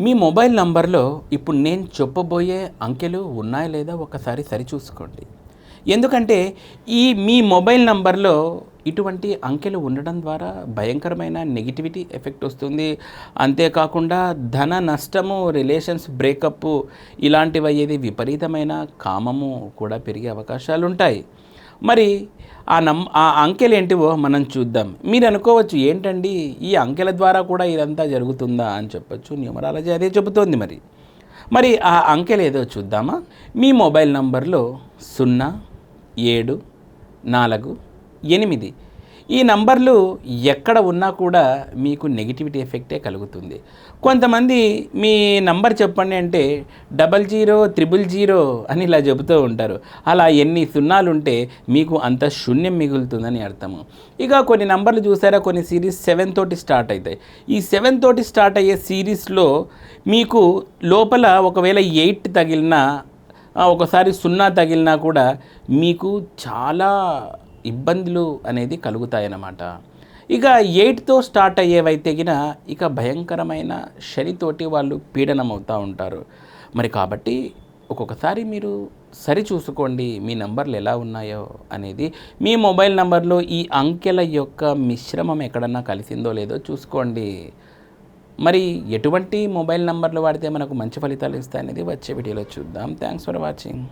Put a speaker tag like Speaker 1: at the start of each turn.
Speaker 1: మీ mobile నంబర్లో ఇప్పుడు నేను చెప్పబోయే అంకెలు ఉన్నాయా లేదా ఒకసారి సరిచూసుకోండి. ఎందుకంటే మీ మొబైల్ నంబర్లో ఇటువంటి అంకెలు ఉండడం ద్వారా భయంకరమైన నెగిటివిటీ ఎఫెక్ట్ వస్తుంది. అంతేకాకుండా ధన నష్టము, రిలేషన్స్ బ్రేకప్ ఇలాంటివి అయ్యేది, విపరీతమైన కామము కూడా పెరిగే అవకాశాలుంటాయి. మరి ఆ అంకెలేంటివో మనం చూద్దాం. మీరు అనుకోవచ్చు, ఏంటండి ఈ అంకెల ద్వారా కూడా ఇదంతా జరుగుతుందా అని చెప్పొచ్చు. న్యూమరాలజీ అదే చెబుతోంది. మరి ఆ అంకెలేదో చూద్దామా? మీ మొబైల్ నంబర్లో 0, 7, 4, 8 ఈ నంబర్లు ఎక్కడ ఉన్నా కూడా మీకు నెగిటివిటీ ఎఫెక్టే కలుగుతుంది. కొంతమంది మీ నంబర్ చెప్పండి అంటే 0000 అని ఇలా చెబుతూ ఉంటారు. అలా ఎన్ని సున్నాలుంటే మీకు అంత శూన్యం మిగులుతుందని అర్థము. ఇక కొన్ని నంబర్లు చూసారా, కొన్ని సిరీస్ 7 తోటి స్టార్ట్ అవుతాయి. ఈ 7 తోటి స్టార్ట్ అయ్యే సిరీస్లో మీకు లోపల ఒకవేళ 8 తగిలినా, ఒకసారి 0 తగిలినా కూడా మీకు చాలా ఇబ్బందులు అనేది కలుగుతాయన్నమాట. ఇక 8తో స్టార్ట్ అయ్యేవైతే ఇక భయంకరమైన శనితోటి వాళ్ళు పీడనం అవుతూ ఉంటారు. మరి కాబట్టి ఒక్కొక్కసారి మీరు సరి చూసుకోండి మీ నంబర్లు ఎలా ఉన్నాయో అనేది. మీ మొబైల్ నంబర్లో ఈ అంకెల యొక్క మిశ్రమం ఎక్కడన్నా కలిసిందో లేదో చూసుకోండి. మరి ఎటువంటి మొబైల్ నంబర్లు వాడితే మనకు మంచి ఫలితాలు ఇస్తాయనేది వచ్చే వీడియోలో చూద్దాం. Thanks for watching.